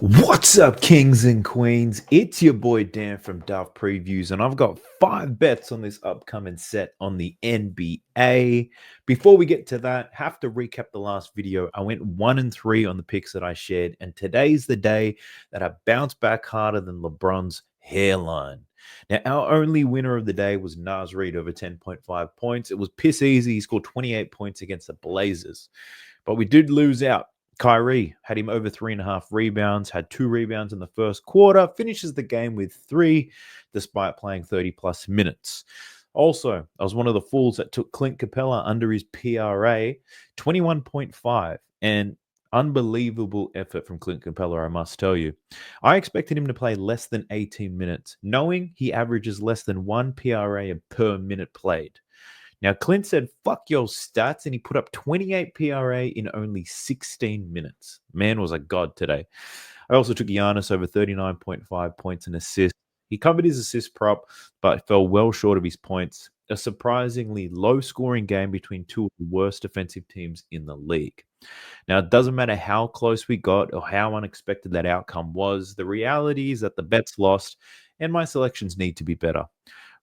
What's up, kings and queens? It's your boy Dan from Dove Previews, and I've got 5 bets on this upcoming set on the NBA. Before we get to that, have to recap the last video. I went 1 and 3 on the picks that I shared, and today's the day that I bounced back harder than LeBron's hairline. Now, our only winner of the day was Naz Reid over 10.5 points. It was piss easy. He scored 28 points against the Blazers, but we did lose out. Kyrie had him over 3.5 rebounds, had 2 rebounds in the first quarter, finishes the game with 3 despite playing 30 plus minutes. Also, I was one of the fools that took Clint Capella under his PRA, 21.5, and unbelievable effort from Clint Capella, I must tell you. I expected him to play less than 18 minutes, knowing he averages less than 1 PRA per minute played. Now, Clint said, fuck your stats, and he put up 28 PRA in only 16 minutes. Man was a god today. I also took Giannis over 39.5 points and assists. He covered his assist prop, but fell well short of his points. A surprisingly low-scoring game between two of the worst defensive teams in the league. Now, it doesn't matter how close we got or how unexpected that outcome was. The reality is that the bet's lost, and my selections need to be better.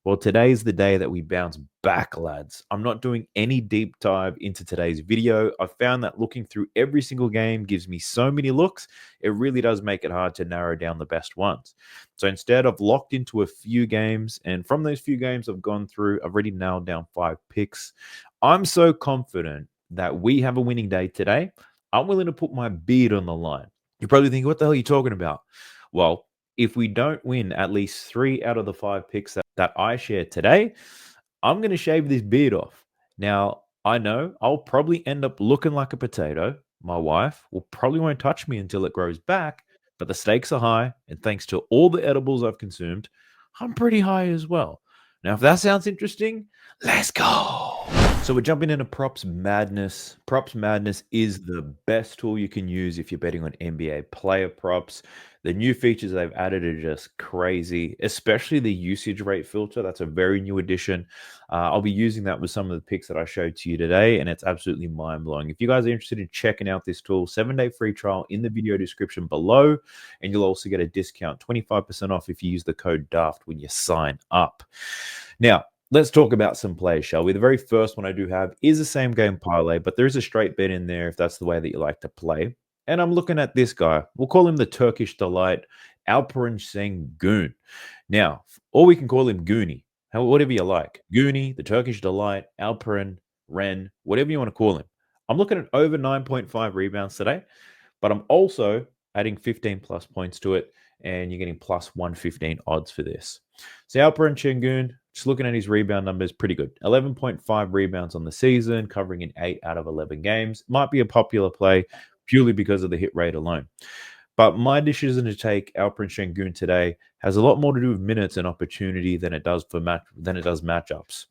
Well, today's the day that we bounce back, lads. I'm not doing any deep dive into today's video. I found that looking through every single game gives me so many looks, it really does make it hard to narrow down the best ones. So instead, I've locked into a few games, and from those few games I've gone through, I've already nailed down 5 picks. I'm so confident that we have a winning day today. I'm willing to put my beard on the line. You're probably thinking, what the hell are you talking about? Well, if we don't win at least 3 out of the 5 picks that I share today, I'm going to shave this beard off. Now, I know I'll probably end up looking like a potato. My wife will probably won't touch me until it grows back, but the stakes are high. And thanks to all the edibles I've consumed, I'm pretty high as well. Now, if that sounds interesting, let's go. So we're jumping into Props Madness. Props Madness is the best tool you can use if you're betting on NBA player props. The new features they've added are just crazy, especially the usage rate filter. That's a very new addition. I'll be using that with some of the picks that I showed to you today, and it's absolutely mind-blowing. If you guys are interested in checking out this tool, 7-day free trial in the video description below, and you'll also get a discount, 25% off if you use the code DAFT when you sign up. Now, let's talk about some plays, shall we? The very first one I do have is the same game parlay, but there is a straight bet in there if that's the way that you like to play. And I'm looking at this guy. We'll call him the Turkish Delight, Alperen Şengün. Now, or we can call him Goonie, whatever you like. Goonie, the Turkish Delight, Alperen, Ren, whatever you want to call him. I'm looking at over 9.5 rebounds today, but I'm also adding 15 plus points to it, and you're getting plus 115 odds for this. So Alperen Şengün, just looking at his rebound numbers, pretty good. 11.5 rebounds on the season, covering in 8 out of 11 games. Might be a popular play purely because of the hit rate alone. But my decision to take Alperen Şengün today has a lot more to do with minutes and opportunity than it does matchups.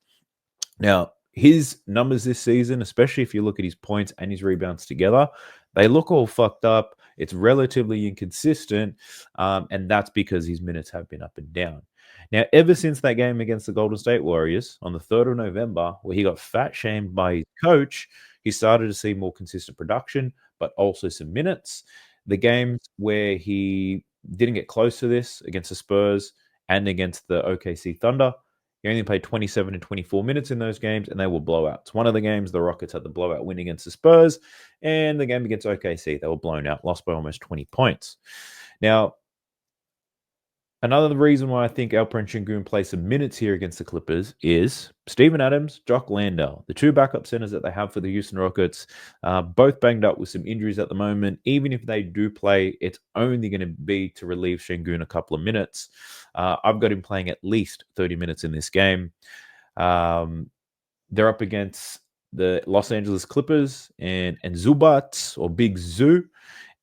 Now, his numbers this season, especially if you look at his points and his rebounds together, they look all fucked up. It's relatively inconsistent, and that's because his minutes have been up and down. Now, ever since that game against the Golden State Warriors on the 3rd of November, where he got fat shamed by his coach, he started to see more consistent production, but also some minutes. The games where he didn't get close to this against the Spurs and against the OKC Thunder, he only played 27 and 24 minutes in those games, and they were blowouts. One of the games, the Rockets had the blowout win against the Spurs, and the game against OKC, they were blown out, lost by almost 20 points. Now, another reason why I think Alperen Şengün plays some minutes here against the Clippers is Steven Adams, Jock Landale, the 2 backup centers that they have for the Houston Rockets, both banged up with some injuries at the moment. Even if they do play, it's only going to be to relieve Şengün a couple of minutes. I've got him playing at least 30 minutes in this game. They're up against the Los Angeles Clippers and Zubac, or Big Zoo.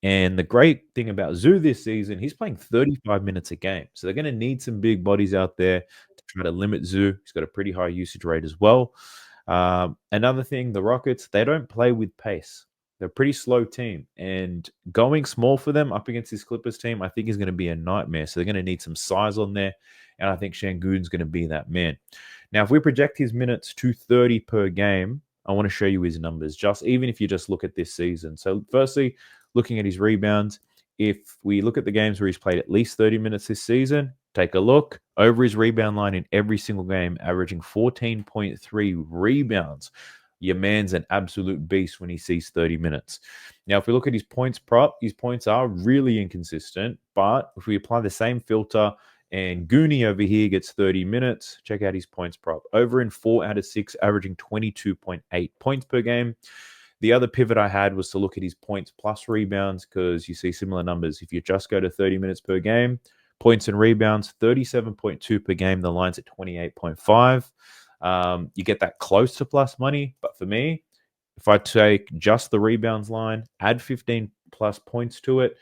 And the great thing about Zoo this season, he's playing 35 minutes a game. So they're going to need some big bodies out there to try to limit Zoo. He's got a pretty high usage rate as well. Another thing, the Rockets, they don't play with pace. They're a pretty slow team. And going small for them up against this Clippers team, I think is going to be a nightmare. So they're going to need some size on there. And I think Şengün's going to be that man. Now, if we project his minutes to 30 per game, I want to show you his numbers, just even if you just look at this season. So firstly, looking at his rebounds, if we look at the games where he's played at least 30 minutes this season, take a look over his rebound line in every single game, averaging 14.3 rebounds. Your man's an absolute beast when he sees 30 minutes. Now, if we look at his points prop, his points are really inconsistent. But if we apply the same filter and Goonie over here gets 30 minutes, check out his points prop. Over in 4 out of 6, averaging 22.8 points per game. The other pivot I had was to look at his points plus rebounds because you see similar numbers. If you just go to 30 minutes per game, points and rebounds, 37.2 per game. The line's at 28.5. You get that close to plus money. But for me, if I take just the rebounds line, add 15 plus points to it,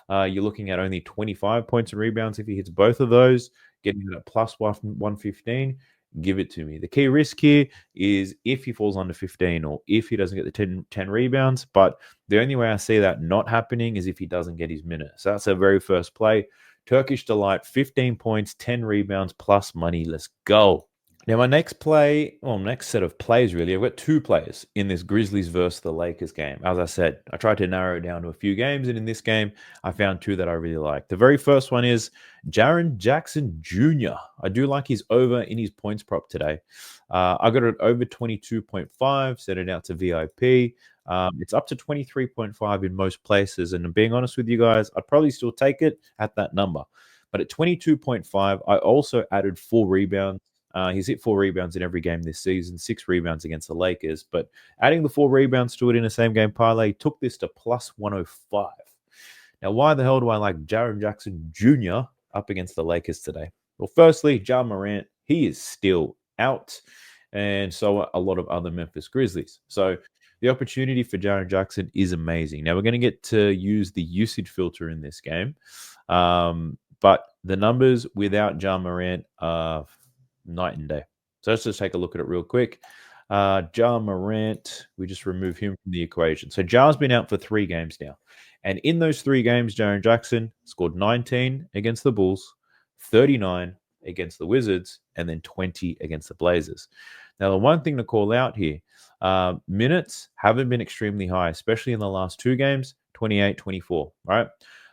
you're looking at only 25 points and rebounds if he hits both of those, getting it at plus 115. Give it to me. The key risk here is if he falls under 15 or if he doesn't get the 10 rebounds. But the only way I see that not happening is if he doesn't get his minute. So that's our very first play. Turkish Delight, 15 points, 10 rebounds, plus money. Let's go. Now, my next set of plays, really, I've got 2 players in this Grizzlies versus the Lakers game. As I said, I tried to narrow it down to a few games, and in this game, I found 2 that I really like. The very first one is Jaren Jackson Jr. I do like his over in his points prop today. I got it over 22.5, set it out to VIP. It's up to 23.5 in most places, and being honest with you guys, I'd probably still take it at that number. But at 22.5, I also added 4 rebounds. He's hit 4 rebounds in every game this season, 6 rebounds against the Lakers. But adding the 4 rebounds to it in a same game parlay took this to plus 105. Now, why the hell do I like Jaren Jackson Jr. up against the Lakers today? Well, firstly, Ja Morant, he is still out, and so are a lot of other Memphis Grizzlies. So the opportunity for Jaren Jackson is amazing. Now, we're going to get to use the usage filter in this game, but the numbers without Ja Morant are night and day. So let's just take a look at it real quick. Ja Morant, we just remove him from the equation. So Ja's been out for 3 games now. And in those 3 games, Jaren Jackson scored 19 against the Bulls, 39 against the Wizards, and then 20 against the Blazers. Now, the one thing to call out here, minutes haven't been extremely high, especially in the last 2 games, 28, 24, right?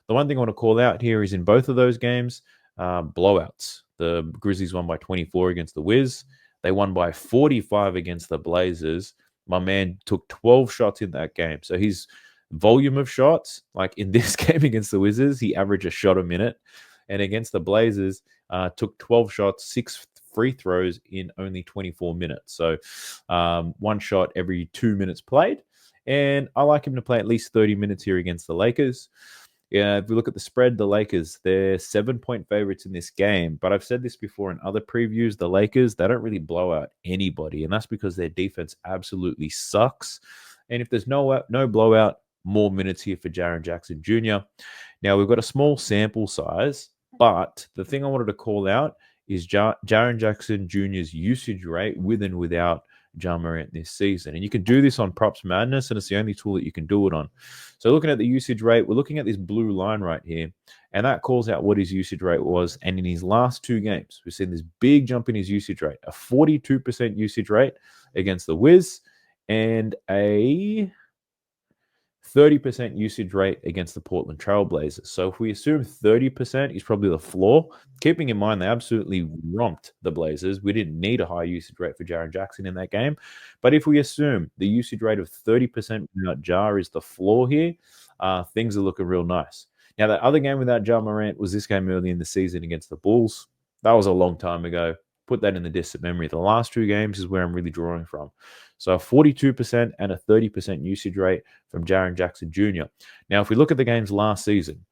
The one thing I want to call out here is in both of those games, blowouts. The Grizzlies won by 24 against the Wiz. They won by 45 against the Blazers. My man took 12 shots in that game. So his volume of shots, like in this game against the Wizards, he averaged a shot a minute. And against the Blazers, took 12 shots, 6 free throws in only 24 minutes. So 1 shot every 2 minutes played. And I like him to play at least 30 minutes here against the Lakers. Yeah, if we look at the spread, the Lakers, they're 7-point favorites in this game. But I've said this before in other previews, the Lakers, they don't really blow out anybody. And that's because their defense absolutely sucks. And if there's no blowout, more minutes here for Jaren Jackson Jr. Now, we've got a small sample size, but the thing I wanted to call out is Jaren Jackson Jr.'s usage rate with and without Ja Morant this season. And you can do this on Props Madness, and it's the only tool that you can do it on. So looking at the usage rate, we're looking at this blue line right here, and that calls out what his usage rate was. And in his last 2 games, we've seen this big jump in his usage rate, a 42% usage rate against the Wiz and a 30% usage rate against the Portland Trail Blazers. So if we assume 30% is probably the floor, keeping in mind they absolutely romped the Blazers, we didn't need a high usage rate for Jaren Jackson in that game. But if we assume the usage rate of 30% without Ja is the floor here, things are looking real nice. Now, that other game without Ja Morant was this game early in the season against the Bulls. That was a long time ago. Put that in the distant memory. The last 2 games is where I'm really drawing from. So a 42% and a 30% usage rate from Jaren Jackson Jr. Now, if we look at the games last season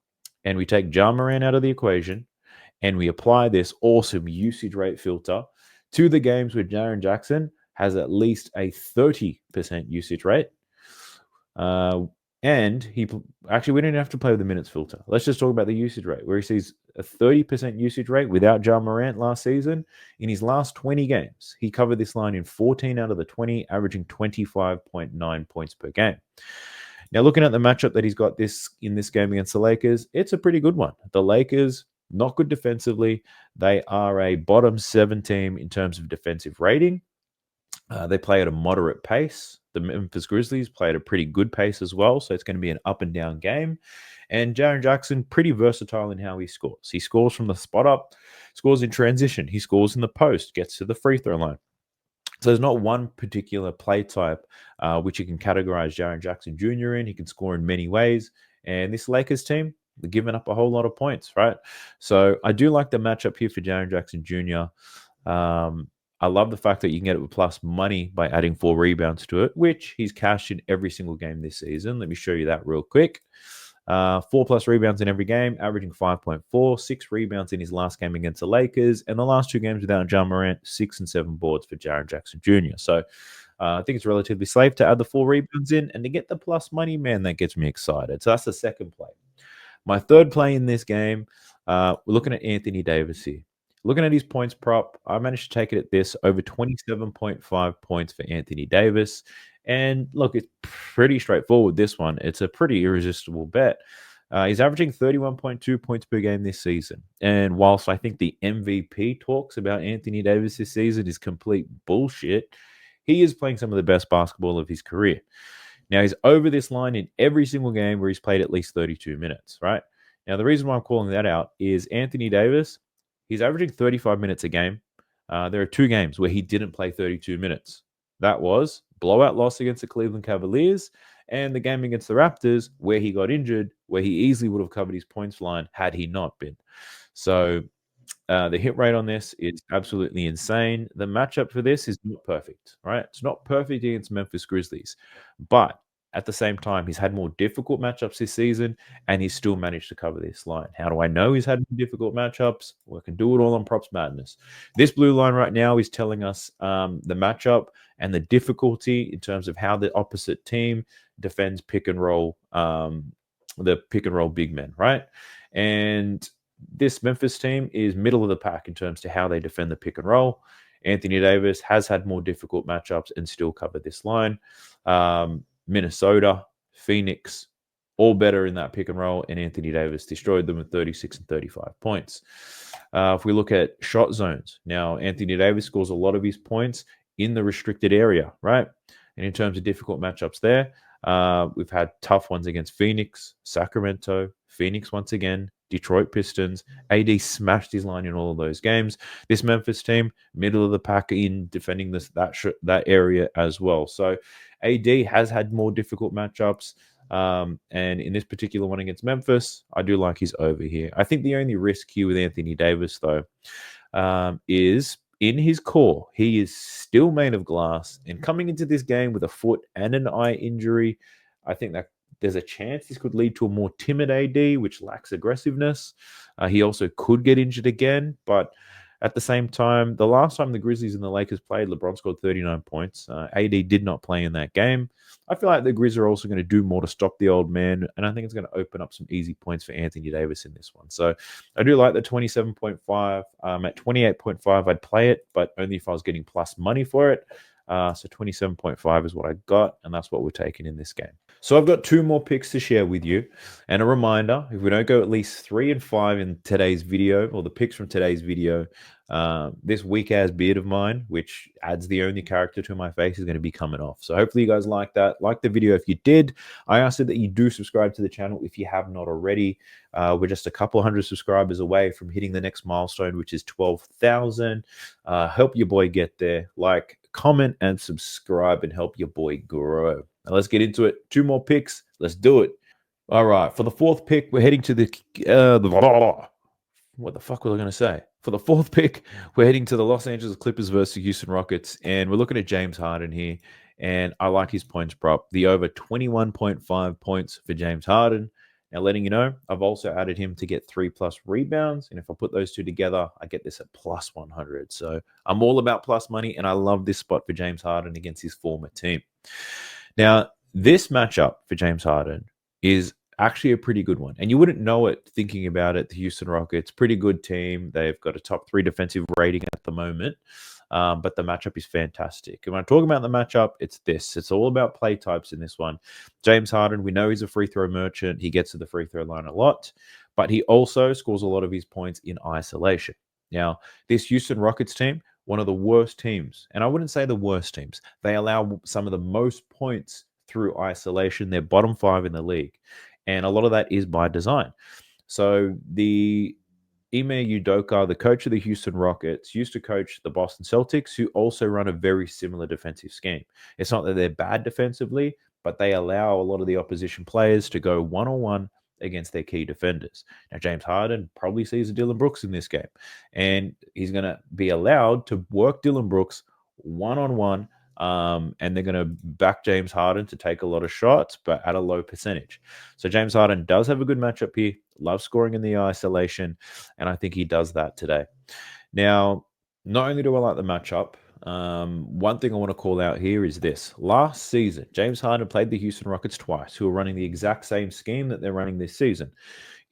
and we take Ja Morant out of the equation and we apply this awesome usage rate filter to the games where Jaren Jackson has at least a 30% usage rate, and we didn't have to play with the minutes filter. Let's just talk about the usage rate, where he sees a 30% usage rate without Ja Morant last season. In his last 20 games, he covered this line in 14 out of the 20, averaging 25.9 points per game. Now, looking at the matchup that he's got in this game against the Lakers, it's a pretty good one. The Lakers, not good defensively. They are a bottom 7 team in terms of defensive rating. They play at a moderate pace. The Memphis Grizzlies play at a pretty good pace as well, so it's going to be an up and down game. And Jaren Jackson, pretty versatile in how he scores. He scores from the spot up, scores in transition, he scores in the post, gets to the free throw line. So there's not one particular play type which you can categorize Jaren Jackson Jr. in. He can score in many ways. And this Lakers team, they're giving up a whole lot of points, right? So I do like the matchup here for Jaren Jackson Jr. I love the fact that you can get it with plus money by adding 4 rebounds to it, which he's cashed in every single game this season. Let me show you that real quick. 4 plus rebounds in every game, averaging 5.4, 6 rebounds in his last game against the Lakers, and the last 2 games without Ja Morant, 6 and 7 boards for Jaren Jackson Jr. So I think it's relatively safe to add the 4 rebounds in, and to get the plus money, man, that gets me excited. So that's the second play. My third play in this game, we're looking at Anthony Davis here. Looking at his points prop, I managed to take it at this over 27.5 points for Anthony Davis. And look, it's pretty straightforward, this one. It's a pretty irresistible bet. He's averaging 31.2 points per game this season. And whilst I think the MVP talks about Anthony Davis this season is complete bullshit, he is playing some of the best basketball of his career. Now, he's over this line in every single game where he's played at least 32 minutes, right? Now, the reason why I'm calling that out is Anthony Davis, he's averaging 35 minutes a game. There are 2 games where he didn't play 32 minutes. That was blowout loss against the Cleveland Cavaliers and the game against the Raptors where he got injured, where he easily would have covered his points line had he not been. So the hit rate on this is absolutely insane. The matchup for this is not perfect, right? It's not perfect against Memphis Grizzlies, but at the same time, he's had more difficult matchups this season, and he's still managed to cover this line. How do I know he's had difficult matchups? Well, I can do it all on Props Madness. This blue line right now is telling us the matchup and the difficulty in terms of how the opposite team defends pick and roll, the pick and roll big men, right? And this Memphis team is middle of the pack in terms to how they defend the pick and roll. Anthony Davis has had more difficult matchups and still covered this line. Minnesota, Phoenix, all better in that pick and roll, and Anthony Davis destroyed them with 36 and 35 points. If we look at shot zones, now Anthony Davis scores a lot of his points in the restricted area, right? And in terms of difficult matchups there, we've had tough ones against Phoenix, Sacramento, Phoenix once again, Detroit Pistons. AD smashed his line in all of those games. This Memphis team, middle of the pack in defending that area as well. So AD has had more difficult matchups. And in this particular one against Memphis, I do like his over here. I think the only risk here with Anthony Davis, though, is in his core. He is still made of glass. And coming into this game with a foot and an eye injury, I think that there's a chance this could lead to a more timid AD, which lacks aggressiveness. He also could get injured again, but at the same time, the last time the Grizzlies and the Lakers played, LeBron scored 39 points. AD did not play in that game. I feel like the Grizzlies are also going to do more to stop the old man, and I think it's going to open up some easy points for Anthony Davis in this one. So I do like the 27.5. At 28.5, I'd play it, but only if I was getting plus money for it. So 27.5 is what I got, and that's what we're taking in this game. So I've got 2 more picks to share with you. And a reminder, if we don't go at least 3 and 5 in today's video, or the picks from today's video, this weak-ass beard of mine, which adds the only character to my face, is going to be coming off. So hopefully you guys like that. Like the video if you did. I asked that you do subscribe to the channel if you have not already. We're just a couple hundred subscribers away from hitting the next milestone, which is 12,000. Help your boy get there. Like, comment, and subscribe, and help your boy grow. Now let's get into it. 2 more picks. Let's do it. All right. For the 4th pick, we're heading to what the fuck was I going to say? For the 4th pick, we're heading to the Los Angeles Clippers versus Houston Rockets, and we're looking at James Harden here, and I like his points prop. The over 21.5 points for James Harden. Now, letting you know, I've also added him to get 3+ rebounds, and if I put those 2 together, I get this at plus 100. So I'm all about plus money, and I love this spot for James Harden against his former team. Now, this matchup for James Harden is actually a pretty good one. And you wouldn't know it thinking about it. The Houston Rockets, pretty good team. They've got a top 3 defensive rating at the moment. But the matchup is fantastic. And when I talk about the matchup, it's this. It's all about play types in this one. James Harden, we know he's a free throw merchant. He gets to the free throw line a lot. But he also scores a lot of his points in isolation. Now, this Houston Rockets team, one of the worst teams. And I wouldn't say the worst teams. They allow some of the most points through isolation. They're bottom 5 in the league. And a lot of that is by design. So the Ime Udoka, the coach of the Houston Rockets, used to coach the Boston Celtics, who also run a very similar defensive scheme. It's not that they're bad defensively, but they allow a lot of the opposition players to go one-on-one against their key defenders. Now, James Harden probably sees a Dylan Brooks in this game, and he's going to be allowed to work Dylan Brooks one-on-one, and they're going to back James Harden to take a lot of shots, but at a low percentage. So James Harden does have a good matchup here, loves scoring in the isolation, and I think he does that today. Now, not only do I like the matchup, one thing I want to call out here is this. Last season, James Harden played the Houston Rockets twice, who are running the exact same scheme that they're running this season.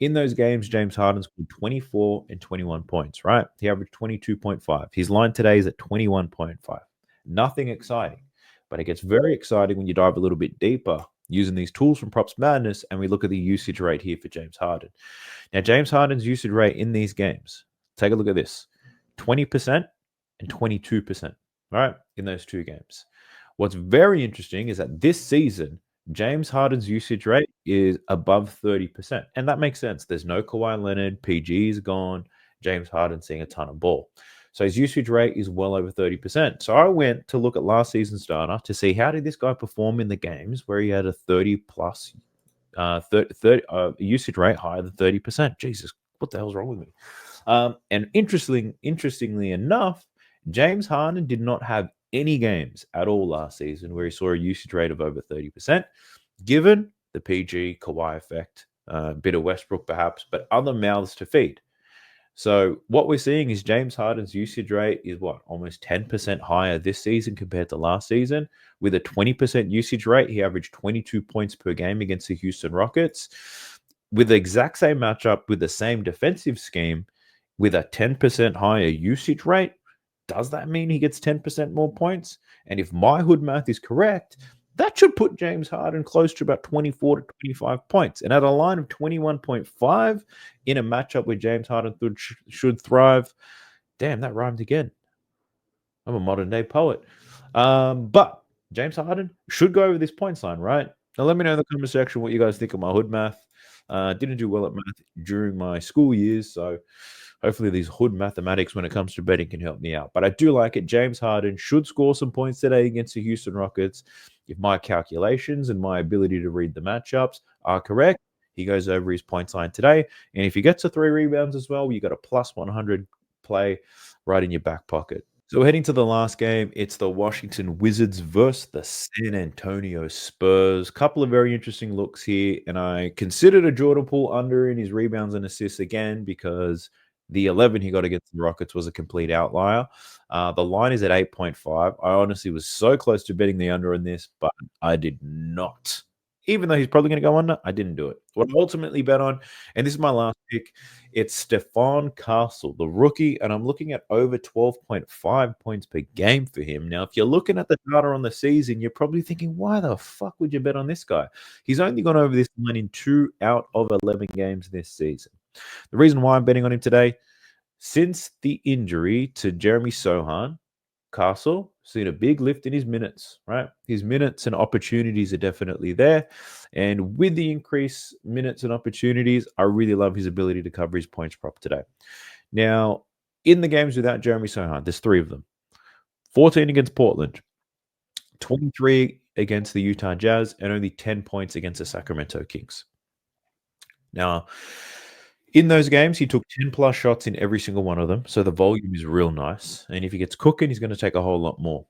In those games, James Harden scored 24 and 21 points, right? He averaged 22.5. His line today is at 21.5. Nothing exciting, but it gets very exciting when you dive a little bit deeper using these tools from Props Madness, and we look at the usage rate here for James Harden. Now, James Harden's usage rate in these games, take a look at this, 20% and 22%, right, in those two games. What's very interesting is that this season, James Harden's usage rate is above 30%. And that makes sense. There's no Kawhi Leonard, PG is gone, James Harden seeing a ton of ball. So his usage rate is well over 30%. So I went to look at last season's data to see how did this guy perform in the games where he had a 30 plus 30 usage rate higher than 30%. Jesus, what the hell's wrong with me? And interestingly enough, James Harden did not have any games at all last season where he saw a usage rate of over 30%, given the PG Kawhi effect, a bit of Westbrook perhaps, but other mouths to feed. So what we're seeing is James Harden's usage rate is almost 10% higher this season compared to last season. With a 20% usage rate, he averaged 22 points per game against the Houston Rockets. With the exact same matchup, with the same defensive scheme, with a 10% higher usage rate, does that mean he gets 10% more points? And if my hood math is correct, that should put James Harden close to about 24 to 25 points. And at a line of 21.5 in a matchup where James Harden should thrive, damn, that rhymed again. I'm a modern day poet. But James Harden should go over this points line, right? Now, let me know in the comment section what you guys think of my hood math. Didn't do well at math during my school years, so hopefully these hood mathematics when it comes to betting can help me out. But I do like it. James Harden should score some points today against the Houston Rockets. If my calculations and my ability to read the matchups are correct, he goes over his points line today. And if he gets to 3 rebounds as well, you got a plus 100 play right in your back pocket. So heading to the last game, it's the Washington Wizards versus the San Antonio Spurs. Couple of very interesting looks here, and I considered a Jordan Poole under in his rebounds and assists again because the 11 he got against the Rockets was a complete outlier. The line is at 8.5. I honestly was so close to betting the under in this, but I did not. Even though he's probably going to go under, I didn't do it. What I ultimately bet on, and this is my last pick, it's Stephon Castle, the rookie, and I'm looking at over 12.5 points per game for him. Now, if you're looking at the data on the season, you're probably thinking, why the fuck would you bet on this guy? He's only gone over this line in 2 out of 11 games this season. The reason why I'm betting on him today, since the injury to Jeremy Sohan, Castle seen a big lift in his minutes, right? His minutes and opportunities are definitely there. And with the increased minutes and opportunities, I really love his ability to cover his points prop today. Now, in the games without Jeremy Sohan, there's 3 of them. 14 against Portland, 23 against the Utah Jazz, and only 10 points against the Sacramento Kings. Now, in those games, he took 10 plus shots in every single one of them. So the volume is real nice. And if he gets cooking, he's going to take a whole lot more.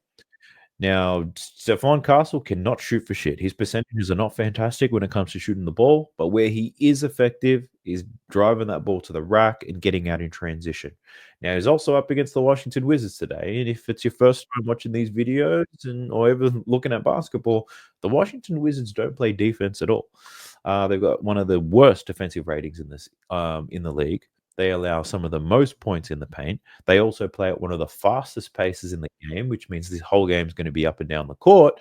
Now, Stephon Castle cannot shoot for shit. His percentages are not fantastic when it comes to shooting the ball, but where he is effective is driving that ball to the rack and getting out in transition. Now, he's also up against the Washington Wizards today, and if it's your first time watching these videos or ever looking at basketball, the Washington Wizards don't play defense at all. They've got one of the worst defensive ratings in this in the league. They allow some of the most points in the paint. They also play at one of the fastest paces in the game, which means this whole game is going to be up and down the court.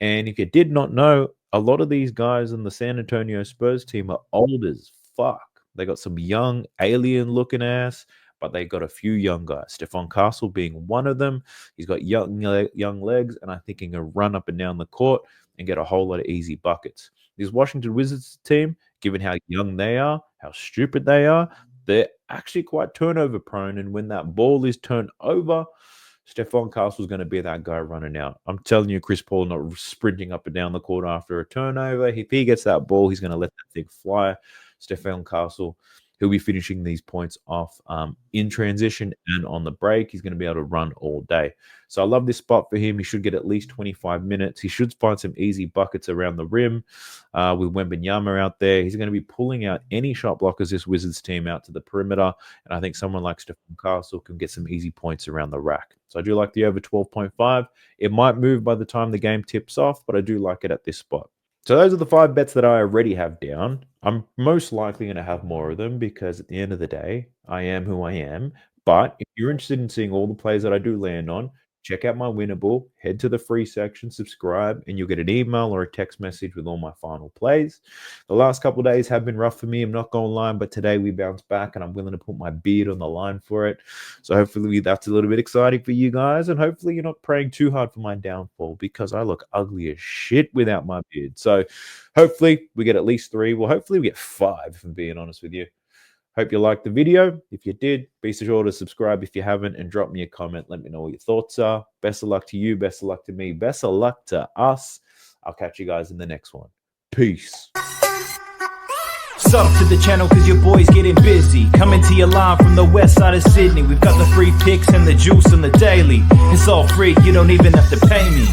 And if you did not know, a lot of these guys in the San Antonio Spurs team are old as fuck. They got some young alien looking ass, but they got a few young guys. Stephon Castle being one of them. He's got young legs, and I think he can run up and down the court and get a whole lot of easy buckets. This Washington Wizards team, given how young they are, how stupid they are, they're actually quite turnover prone. And when that ball is turned over, Stephon Castle is going to be that guy running out. I'm telling you, Chris Paul not sprinting up and down the court after a turnover. If he gets that ball, he's going to let that thing fly. Stephon Castle, he'll be finishing these points off in transition and on the break. He's going to be able to run all day. So I love this spot for him. He should get at least 25 minutes. He should find some easy buckets around the rim with Wembanyama out there. He's going to be pulling out any shot blockers this Wizards team out to the perimeter. And I think someone like Stephon Castle can get some easy points around the rack. So I do like the over 12.5. It might move by the time the game tips off, but I do like it at this spot. So those are the 5 bets that I already have down. I'm most likely going to have more of them because at the end of the day, I am who I am. But if you're interested in seeing all the plays that I do land on, check out my Winnable, head to the free section, subscribe, and you'll get an email or a text message with all my final plays. The last couple of days have been rough for me, I'm not going to lie, but today we bounce back and I'm willing to put my beard on the line for it. So hopefully that's a little bit exciting for you guys, and hopefully you're not praying too hard for my downfall because I look ugly as shit without my beard. So hopefully we get at least 3. Well, hopefully we get 5, if I'm being honest with you. Hope you liked the video. If you did, be sure to subscribe if you haven't and drop me a comment. Let me know what your thoughts are. Best of luck to you. Best of luck to me. Best of luck to us. I'll catch you guys in the next one. Peace. Sub to the channel cause your boy's getting busy. Coming to your line from the west side of Sydney. We've got the free picks and the juice on the daily. It's all free, you don't even have to pay me.